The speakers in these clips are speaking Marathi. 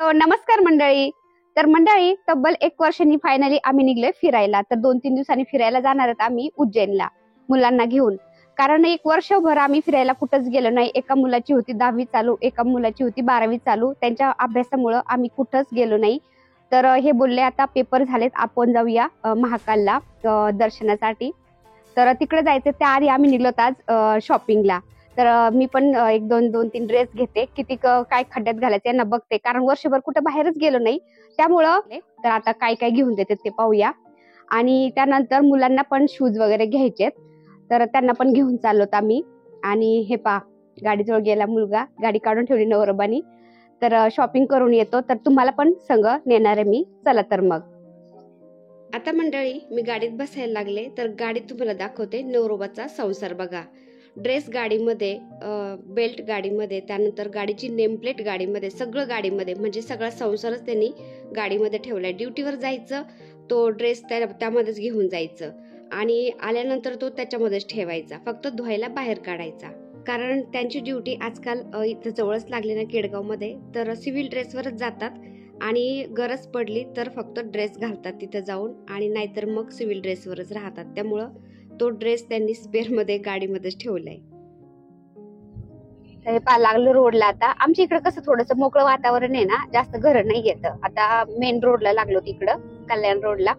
नमस्कार मंडळी. तर मंडळी तब्बल 1 वर्षांनी फायनली आम्ही निघलोय फिरायला. तर 2-3 दिवसांनी फिरायला जाणार आहोत आम्ही उज्जैनला मुलांना घेऊन. कारण 1 वर्षभर आम्ही फिरायला कुठंच गेलो नाही. एका मुलाची होती 10वी चालू, एका मुलाची होती 12वी चालू. त्यांच्या अभ्यासामुळे आम्ही कुठंच गेलो नाही. तर हे बोलले आता पेपर झालेत, आपण जाऊया महाकालला दर्शनासाठी. तर तिकडे जायचं त्याआधी आम्ही निघलोत आज शॉपिंगला. तर मी पण 1-2-3 ड्रेस घेते, किती काय खड्ड्यात घालायचे यांना बघते, कारण वर्षभर कुठं बाहेरच गेलो नाही त्यामुळं. तर आता काय काय घेऊन देते ते पाहूया. आणि त्यानंतर मुलांना पण शूज वगैरे घ्यायचेत, तर त्यांना पण घेऊन चाललोत आम्ही. आणि हे पा गाडीजवळ गेला मुलगा, गाडी काढून ठेवली नवरोबानी. तर शॉपिंग करून येतो, तर तुम्हाला पण संग नेणार आहे मी. चला तर मग. आता मंडळी मी गाडीत बसायला लागले, तर गाडीत तुम्हाला दाखवते नवरोबाचा संसार बघा. ड्रेस गाडीमध्ये, बेल्ट गाडीमध्ये, त्यानंतर गाडीची नेमप्लेट गाडीमध्ये, सगळं गाडीमध्ये, म्हणजे सगळा संसारच त्यांनी गाडीमध्ये ठेवलाय. ड्युटीवर जायचं तो ड्रेस त्यामध्येच घेऊन जायचं आणि आल्यानंतर तो त्याच्यामध्येच ठेवायचा, फक्त धुवायला बाहेर काढायचा. कारण त्यांची ड्युटी आजकाल इथं जवळच लागली ना केडगावमध्ये, तर सिव्हिल ड्रेसवरच जातात आणि गरज पडली तर फक्त ड्रेस घालतात तिथं जाऊन, आणि नाहीतर मग सिव्हिल ड्रेसवरच राहतात. त्यामुळं तो ड्रेस त्यांनी स्पेअरमध्ये गाडीमध्येच ठेवलाय. हे पा लागलं रोडला. आता आमच्या इकडे कसं थोडंसं मोकळं वातावरण आहे ना, जास्त घर नाही येत. आता मेन रोडला लागलो, तिकडं कल्याण रोडला.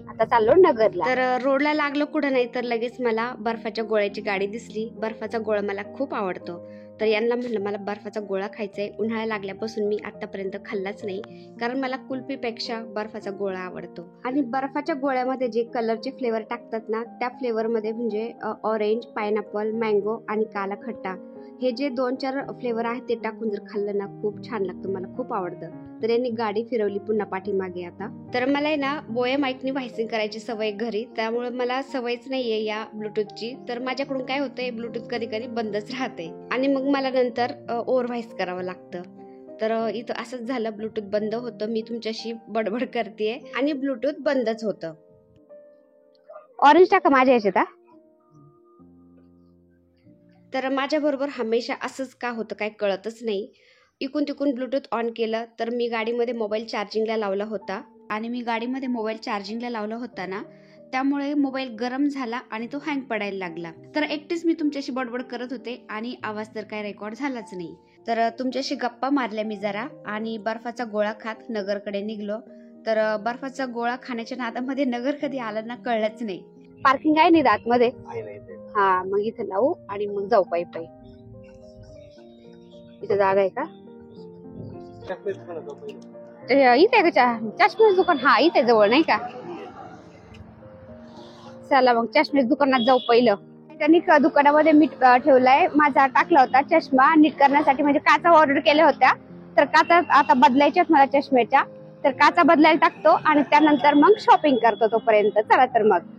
आता चाललो नगरला. तर रोडला लागलो कुठं नाही तर लगेच मला बर्फाच्या गोळ्याची गाडी दिसली. बर्फाचा गोळा मला खूप आवडतो, तर यांना म्हणलं मला बर्फाचा गोळा खायचा आहे. उन्हाळा लागल्यापासून मी आतापर्यंत खाल्लाच नाही, कारण मला कुल्फीपेक्षा बर्फाचा गोळा आवडतो. आणि बर्फाच्या गोळ्यामध्ये जे कलरचे फ्लेवर टाकतात ना, त्या फ्लेवरमध्ये म्हणजे ऑरेंज, पायनॅपल, मँगो आणि काला खट्टा, हे जे 2-4 फ्लेवर आहेत ते टाकून जर खाल्लं ना खूप छान लागतं, मला खूप आवडतं. तर यांनी गाडी फिरवली पुन्हा पाठीमागे. आता तर मला आहे ना बोया माईकनी व्हायसिंग करायची सवय घरी, त्यामुळे मला सवयच नाहीये या ब्लूटूथची. तर माझ्याकडून काय होतंय, ब्लूटूथ कधी कधी बंदच राहते आणि मग मला नंतर ओव्हर व्हाईस करावं लागतं. तर इथं असंच झालं, ब्लूटूथ बंद होतं. मी तुमच्याशी बडबड करतेय आणि ब्लूटूथ बंदच होतं. ऑरेंज टाका माझ्या ह्याच्यात. तर माझ्या बरोबर हमेशा असंच का होतं काय कळतच नाही. इकून तिकून ब्लूटूथ ऑन केलं, तर मी गाडीमध्ये मोबाईल चार्जिंगला लावला होता, आणि मी गाडीमध्ये मोबाईल चार्जिंगला लावला होता ना, त्यामुळे मोबाईल गरम झाला आणि तो हँग पडायला लागला. तर एकटीच मी तुमच्याशी बडबड करत होते आणि आवाज तर काय रेकॉर्ड झालाच नाही. तर तुमच्याशी गप्पा मारल्या मी जरा आणि बर्फाचा गोळा खात नगरकडे निघलो. तर बर्फाचा गोळा खाण्याच्या नादामध्ये नगर कधी आलं ना कळलंच नाही. पार्किंग आहे नाही आतमध्ये. हा, मग इथे लावू आणि मग जाऊ पायी पायी. इथे जागा आहे का? इथे आहे का चष्म्याचं दुकान? हा, इथे जवळ नाही का? चला मग चष्म्याच्या दुकानात जाऊ पहिलं. त्यांनी दुकानामध्ये मीठ ठेवलाय. माझा टाकला होता चष्मा नीट करण्यासाठी, म्हणजे काचा ऑर्डर केल्या होत्या, तर काचा आता बदलायच्याच मला चष्म्याच्या. तर काचा बदलायला टाकतो आणि त्यानंतर मग शॉपिंग करतो तोपर्यंत. चला तर मग.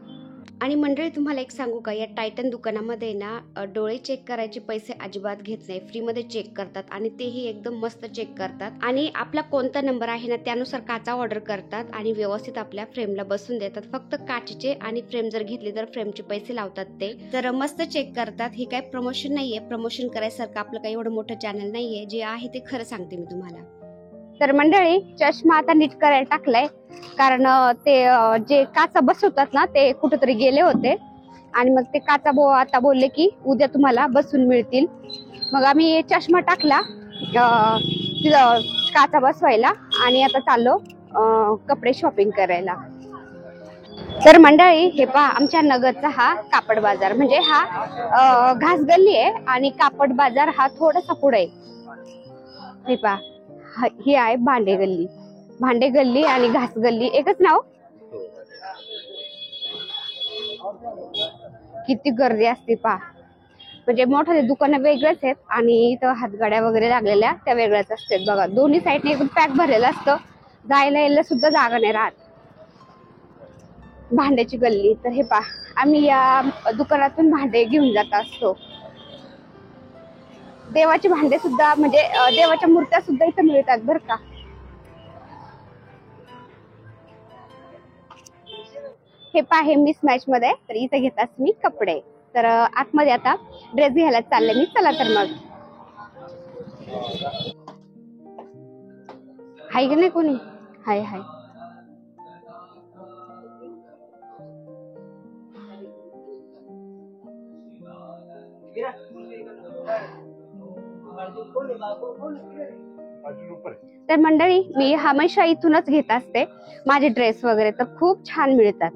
आणि मंडळी तुम्हाला एक सांगू का, या टायटन दुकानामध्ये ना डोळे चेक करायचे पैसे अजिबात घेत नाही, फ्रीमध्ये चेक करतात आणि तेही एकदम मस्त चेक करतात. आणि आपला कोणता नंबर आहे ना त्यानुसार काचा ऑर्डर करतात आणि व्यवस्थित आपल्या फ्रेमला बसून देतात. फक्त काचेचे आणि फ्रेम जर घेतली तर फ्रेमचे पैसे लावतात ते. तर मस्त चेक करतात. हे काय प्रमोशन नाहीये, प्रमोशन करायसारखं आपलं काही एवढं मोठं चॅनल नाहीये. जे आहे ते खरं सांगते मी तुम्हाला. तर मंडळी चष्मा आता नीट करायला टाकलाय, कारण ते जे काचा बसवतात ना ते कुठेतरी गेले होते, आणि मग ते काचा आता बोलले की उद्या तुम्हाला बसून मिळतील. मग आम्ही चष्मा टाकला तिथं काचा बसवायला आणि आता चाललो कपडे शॉपिंग करायला. तर मंडळी हे पहा, आमच्या नगरचा हा कापड बाजार, म्हणजे हा घास गल्ली आहे आणि कापड बाजार हा थोडासा पुढे आहे. हे पहा, ही आहे भांडे गल्ली. भांडे गल्ली आणि घास गल्ली एकच नाव. किती गर्दी असते पहा, म्हणजे मोठे दुकानं वेगळेच आहेत आणि इथं हातगाड्या वगैरे लागलेल्या त्या वेगळ्याच असतात बघा. दोन्ही साईडने एकदम पॅक भरलेलं असतं, जायला यायला सुद्धा जागा नाही राहत. भांड्याची गल्ली. तर हे पहा, आम्ही या दुकानातून भांडे घेऊन जात असतो. देवाचे भांडे सुद्धा, म्हणजे देवाच्या मूर्त्या सुद्धा इथे मिळतात बरं का. हे पाहे मिस मॅच मध्ये, तर इथे घेतात मी कपडे. तर आतमध्ये आता ड्रेस घ्यायला चालले मी. चला तर मग. हाय का नाही कोणी? हाय हाय. तर मंडळी, मी हमेशा इथूनच घेत असते माझे ड्रेस वगैरे, तर खूप छान मिळतात.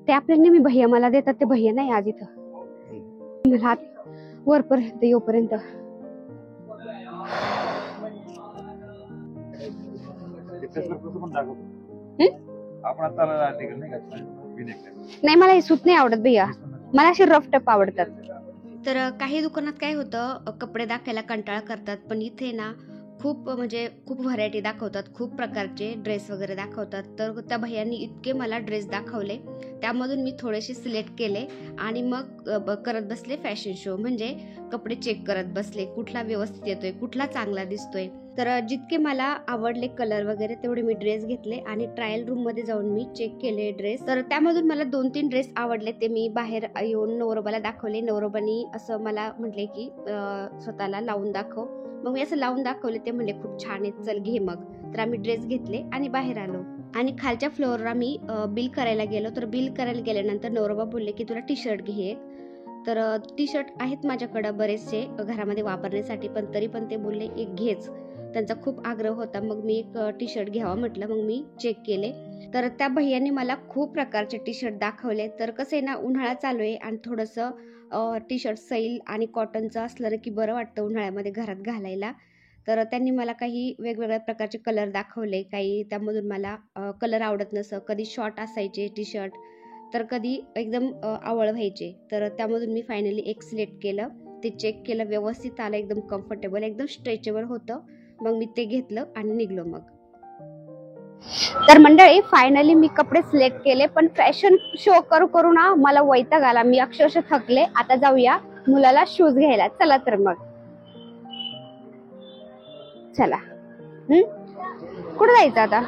ते आपले नेहमी भैया मला देतात, ते भैया नाही आज इथं. मला आत वरपर्यंत येऊपर्यंत नाही, मला हे सूत नाही आवडत भैया, मला असे रफ टप आवडतात. तर काही दुकानात काय होतं, कपडे दाखवायला कंटाळा करतात, पण इथे ना खूप म्हणजे खूप व्हरायटी दाखवतात, खूप प्रकारचे ड्रेस वगैरे दाखवतात. तर त्या भैयांनी इतके मला ड्रेस दाखवले, त्यामधून मी थोडेसे सिलेक्ट केले आणि मग करत बसले फॅशन शो, म्हणजे कपडे चेक करत बसले, कुठला व्यवस्थित येतोय, कुठला चांगला दिसतोय. तर जितके मला आवडले कलर वगैरे तेवढे मी ड्रेस घेतले आणि ट्रायल रूम मध्ये जाऊन मी चेक केले ड्रेस. तर त्यामधून मला 2-3 ड्रेस आवडले, ते मी बाहेर येऊन नवरोबाला दाखवले. नवरोबानी असं मला म्हटले की स्वतःला लावून दाखव. मग मी असं लावून दाखवले, ते म्हणले खूप छान आहे, चल घे मग. तर आम्ही ड्रेस घेतले आणि बाहेर आलो आणि खालच्या फ्लोअरला मी बिल करायला गेलो. तर बिल करायला गेल्यानंतर नवरोबा बोलले की तुला टी शर्ट घे एक. तर टी शर्ट आहेत माझ्याकडे बरेचसे घरामध्ये वापरण्यासाठी, पण तरी पण ते बोलले एक घेच. त्यांचा खूप आग्रह होता, मग मी एक टी शर्ट घ्यावा म्हटलं. मग मी चेक केले, तर त्या भैयाने मला खूप प्रकारचे टी शर्ट दाखवले. तर कसं आहे ना, उन्हाळा चालू आहे आणि थोडंसं टी शर्ट सैल आणि कॉटनचं असलं की बरं वाटतं उन्हाळ्यामध्ये घरात घालायला. तर त्यांनी मला काही वेगवेगळ्या प्रकारचे कलर दाखवले. काही त्यामधून मला कलर आवडत नसं, कधी शॉर्ट असायचे टी शर्ट, तर कधी एकदम आवळ व्हायचे. तर त्यामधून मी फायनली एक सिलेक्ट केलं, ते चेक केलं, व्यवस्थित आलं, एकदम कम्फर्टेबल, एकदम स्ट्रेचेबल होतं. मग मी ते घेतलं आणि निघलो मग. तर मंडळी, फायनली मी कपडे सिलेक्ट केले, पण फॅशन शो करू ना मला वैताग आला, मी अक्षरशः थकले. आता जाऊया मुलाला शूज घ्यायला. चला तर मग, चला. कुठे जायचं आता?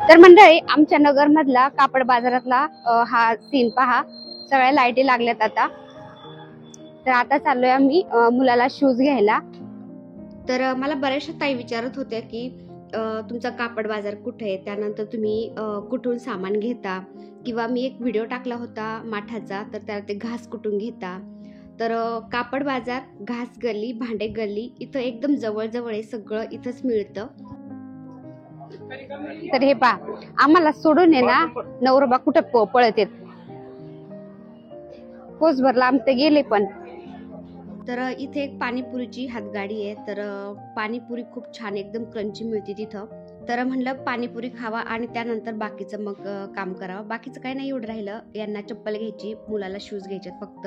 तर मंडळी, आमच्या नगर मधला कापड बाजारातला हा सीन पहा, सगळ्या लाईटी लागल्यात आता. तर आता चाललोय आम्ही मुलाला शूज घ्यायला. तर मला बऱ्याचशा ताई विचारत होत्या की तुमचा कापड बाजार कुठे आहे, त्यानंतर तुम्ही कुठून सामान घेता, किंवा मी एक व्हिडिओ टाकला होता माठाचा, तर त्याला ते घास कुठून घेता. तर कापड बाजार, घास गल्ली, भांडे गल्ली इथं एकदम जवळ आहे, सगळं इथंच मिळतं. तर हे पा, आम्हाला सोडून आहे ना नवरोबा कुठं पळत येत, कोस भरला आमचे गेले. पण तर इथे एक पाणीपुरीची हातगाडी आहे, तर पाणीपुरी खूप छान एकदम क्रंची मिळते तिथं. तर म्हणलं पाणीपुरी खावा आणि त्यानंतर बाकीचं मग काम करावं. बाकीचं काय नाही एवढं राहिलं, यांना चप्पल घ्यायची, मुलाला शूज घ्यायचे, फक्त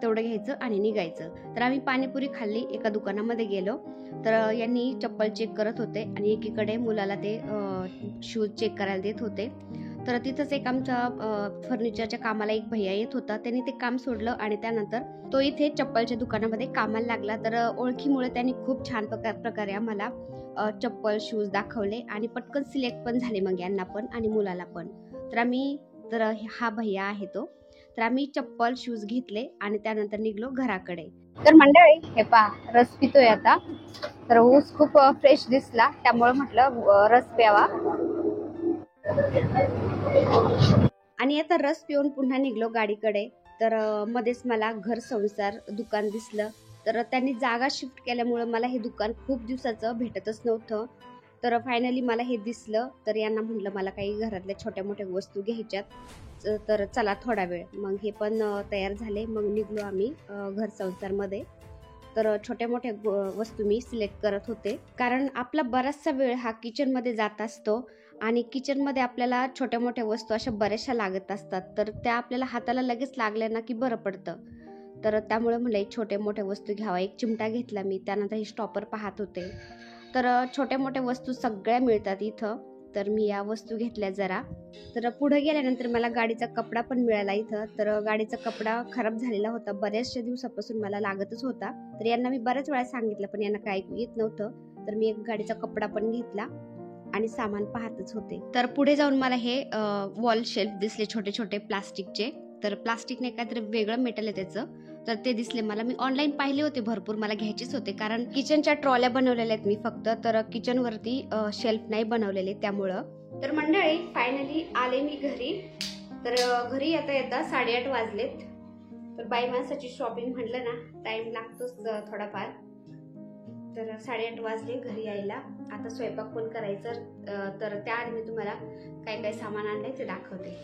तेवढं घ्यायचं आणि निघायचं. तर आम्ही पाणीपुरी खाल्ली, एका दुकानामध्ये गेलो, तर यांनी चप्पल चेक करत होते आणि एकीकडे मुलाला ते शूज चेक करायला देत होते. तर तिथंच एक आमच्या फर्निचरच्या कामाला एक भैया येत होता, त्यांनी ते काम सोडलं आणि त्यानंतर तो इथे चप्पलच्या दुकानामध्ये कामाला लागला. तर ओळखीमुळे त्यांनी खूप छान प्रकारे आम्हाला चप्पल शूज दाखवले आणि पटकन सिलेक्ट पण झाले मग यांना पण आणि मुलाला पण. तर हा भैया आहे तो. तर आम्ही चप्पल शूज घेतले आणि त्यानंतर निघलो घराकडे. तर मंडळी, हे पहा, रस पितोय आता. तर ऊस खूप फ्रेश दिसला, त्यामुळे म्हटलं रस प्यावा. आणि आता रस पिऊन पुन्हा निघलो गाडीकडे. तर मध्येच मला घर संसार दुकान दिसलं. तर त्यांनी जागा शिफ्ट केल्यामुळे मला हे दुकान खूप दिवसाचं भेटतच नव्हतं. तर फायनली मला हे दिसलं. तर यांना म्हटलं मला काही घरातल्या छोट्या मोठ्या वस्तू घ्यायच्यात, तर चला थोडा वेळ. मग हे पण तयार झाले, मग निघलो आम्ही घर संसार मध्ये. तर छोट्या मोठ्या वस्तू मी सिलेक्ट करत होते, कारण आपला बराचसा वेळ हा किचन मध्ये जात असतो आणि किचन मध्ये आपल्याला छोट्या मोठ्या वस्तू अशा बऱ्याचशा लागत असतात, तर त्या आपल्याला हाताला लगेच लागल्या ना की बरं पडतं. तर त्यामुळे म्हणलं छोट्या मोठ्या वस्तू घ्यावा. एक चिमटा घेतला मी, त्यानंतर हे स्टॉपर पाहत होते. तर छोट्या मोठ्या वस्तू सगळ्या मिळतात इथं, तर मी या वस्तू घेतल्या जरा. तर पुढे गेल्यानंतर मला गाडीचा कपडा पण मिळाला इथं. तर गाडीचा कपडा खराब झालेला होता, बऱ्याचशा दिवसापासून मला लागतच होता. तर यांना मी बऱ्याच वेळा सांगितलं, पण यांना काय येत नव्हतं. तर मी एक गाडीचा कपडा पण घेतला आणि सामान पाहतच होते. तर पुढे जाऊन मला हे वॉल शेल्फ दिसले, छोटे छोटे प्लास्टिकचे. तर प्लास्टिक नाही, काहीतरी वेगळं मेटल आहे त्याचं. तर ते दिसले मला. मी ऑनलाईन पाहिले होते भरपूर, मला घ्यायचेच होते कारण किचनच्या ट्रॉल्या बनवलेल्या आहेत मी फक्त, तर किचनवरती शेल्फ नाही बनवलेले त्यामुळं. तर मंडळी फायनली आले मी घरी. तर घरी येता 8:30 वाजलेत. तर बाई माणसाची शॉपिंग म्हटलं ना टाइम लागतोच थोडाफार. तर 8:30 वाजले घरी यायला. आता स्वयंपाक पण करायचं, तर त्याआधी मी तुम्हाला काय काय सामान आणलंय ते दाखवते.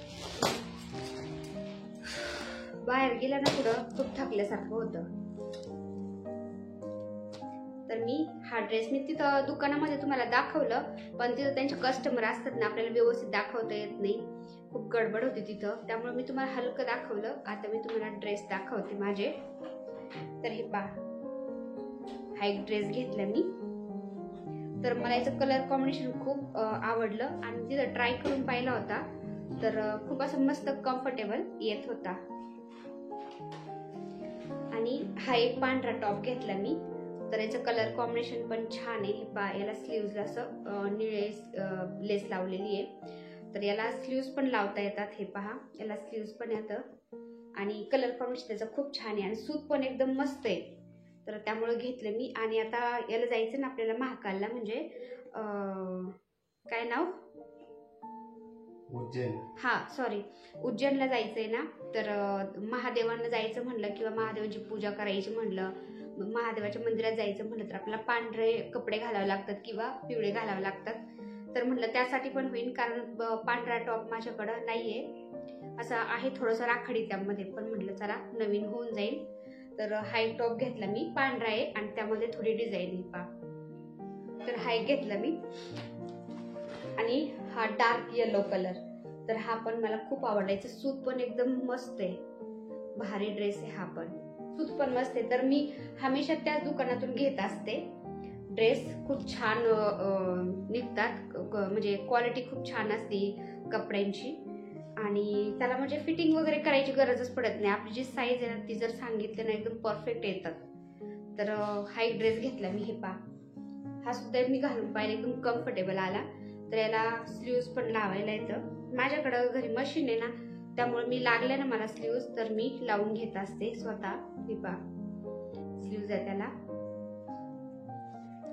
बाहेर गेला ना पुढं खूप थकल्यासारखं होतं. तर मी हा ड्रेस मी तिथं दुकानामध्ये तुम्हाला दाखवलं, पण तिथं त्यांचे कस्टमर असतात ना, आपल्याला व्यवस्थित दाखवता येत नाही, खूप गडबड होती तिथं, त्यामुळे मी तुम्हाला हलकं दाखवलं. आता मी तुम्हाला ड्रेस दाखवते माझे. तर हे पहा, हा एक ड्रेस घेतला मी. तर मला याचं कलर कॉम्बिनेशन खूप आवडलं आणि तिथं ट्राय करून पाहिला होता. तर खूप असं मस्त कम्फर्टेबल येत होता. आणि हा एक पांढरा टॉप घेतला मी. तर याचं कलर कॉम्बिनेशन पण छान आहे. हे पहा, याला स्लीव्हज असं निळे लेस लावलेली आहे. तर याला स्लीव्ज पण लावता येतात. हे पहा, याला स्लीव्ज पण येतं आणि कलर कॉम्बिनेशन त्याचं खूप छान आहे आणि सूत पण एकदम मस्त आहे. तर त्यामुळे घेतलं मी. आणि आता याला जायचं ना आपल्याला महाकालला, म्हणजे काय नाव, उज्जैन. उज्जैनला जायचंय ना. तर महादेवांना जायचं म्हणलं किंवा महादेवांची पूजा करायची म्हणलं, महादेवाच्या मंदिरात जायचं म्हणलं तर आपल्याला पांढरे कपडे घालावे लागतात किंवा पिवळे घालावे लागतात. तर म्हटलं त्यासाठी पण होईल, कारण पांढरा टॉप माझ्याकडं नाहीये, असा आहे थोडंसं राखडी त्यामध्ये, पण म्हटलं चला नवीन होऊन जाईल. तर हा एक टॉप घेतला मी, पांढरा आहे आणि त्यामध्ये थोडी डिझाईन आहे पहा. तर हा एक घेतला मी. आणि हा डार्क येलो कलर, तर हा पण मला खूप आवडायचा. सूत पण एकदम मस्त आहे, भारी ड्रेस आहे हा पण, सूत पण मस्त आहे. तर मी हमेशा त्याच दुकानातून घेत असते ड्रेस. खूप छान निघतात, म्हणजे क्वालिटी खूप छान असते कपड्यांची आणि त्याला म्हणजे फिटिंग वगैरे करायची गरजच पडत नाही. आपली जी साईज आहे ना ती जर सांगितली ना एकदम परफेक्ट येतात. तर हा एक ड्रेस घेतला मी. हे पहा, हा सुद्धा मी घालून पाहिला, एकदम कम्फर्टेबल आला. तर याला स्लीव्ज पण लावायला येतं. माझ्याकडं घरी मशीन आहे ना, त्यामुळे मी लागल्या ना मला स्लीव्ज, तर मी लावून घेत असते स्वतः. हे पहा, स्लीव्ज आहे त्याला.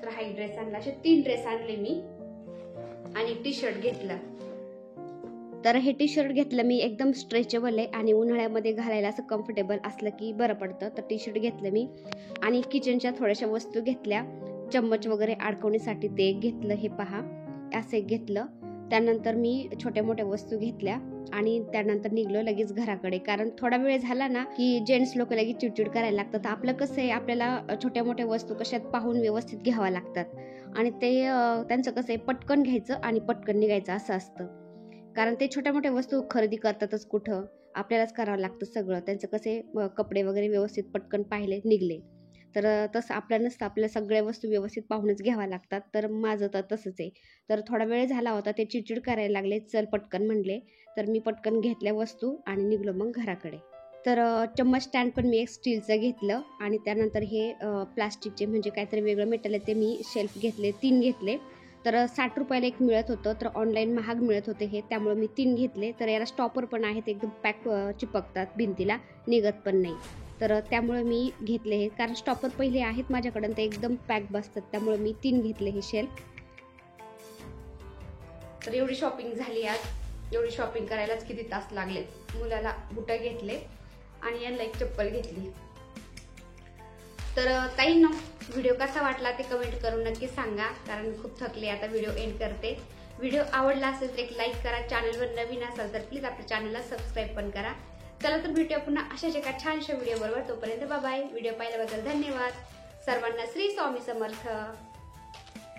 तर हा एक ड्रेस आणला. असे 3 ड्रेस आणले मी आणि टी शर्ट घेतला. तर हे टी शर्ट घेतलं मी, एकदम स्ट्रेचेबल आहे आणि उन्हाळ्यामध्ये घालायला असं कम्फर्टेबल असलं की बरं पडतं. तर टी शर्ट घेतलं मी आणि किचनच्या थोड्याशा वस्तू घेतल्या, चम्मच वगैरे अडकवण्यासाठी ते एक घेतलं. हे पहा, असं एक घेतलं. त्यानंतर मी छोट्या मोठ्या वस्तू घेतल्या आणि त्यानंतर निघलो लगेच घराकडे, कारण थोडा वेळ झाला ना की जेंट्स लोक लगेच चिडचिड करायला लागतात. आपलं कसं आहे, आपल्याला छोट्या मोठ्या वस्तू कशात पाहून व्यवस्थित घ्याव्या लागतात आणि ते त्यांचं कसं आहे, पटकन घ्यायचं आणि पटकन निघायचं असं असतं. कारण ते छोट्या मोठ्या वस्तू खरेदी करतातच कुठं, आपल्यालाच करावं लागतं सगळं. त्यांचं कसे कपडे वगैरे व्यवस्थित पटकन पाहिले निघले. तर तसं आपल्याला नसतं, आपल्या सगळ्या वस्तू व्यवस्थित पाहूनच घ्याव्या लागतात. तर माझं तर तसंच आहे. तर थोडा वेळ झाला होता, ते चिडचिड करायला लागले, चल पटकन म्हणले. तर मी पटकन घेतल्या वस्तू आणि निघलो मग घराकडे. तर चम्मच स्टँड पण मी एक स्टीलचं घेतलं आणि त्यानंतर हे प्लास्टिकचे म्हणजे काहीतरी वेगळं मेटल आहे ते मी शेल्फ घेतले, 3 घेतले. तर 60 रुपयाला एक मिळत होतं, तर ऑनलाईन महाग मिळत होते हे, त्यामुळे मी 3 घेतले. तर याला स्टॉपर पण आहेत, एकदम पॅक चिपकतात भिंतीला, निघत पण नाही. तर त्यामुळे मी घेतले हे, कारण स्टॉपर पहिले आहेत माझ्याकडे ते एकदम पॅक बसतात, त्यामुळे मी 3 घेतले हे शेल्फ. तर एवढी शॉपिंग झाली आज. एवढी शॉपिंग करायलाच किती तास लागले. मुलाला बुटं घेतले आणि यांना एक चप्पल घेतली. तर ताईंनो, व्हिडिओ कसा वाटला ते कमेंट करून नक्की सांगा, कारण खूप थकले. आता व्हिडिओ एंड करते. व्हिडिओ आवडला असेल तर एक लाईक करा. चॅनलवर नवीन असाल तर प्लीज आपल्या चॅनलला सबस्क्राईब पण करा. चला तर भेटूया पुन्हा अशाच एका छानशा व्हिडिओ बरोबर. तोपर्यंत बाय बाय. व्हिडिओ पाहिल्याबद्दल धन्यवाद. सर्वांना श्री स्वामी समर्थ.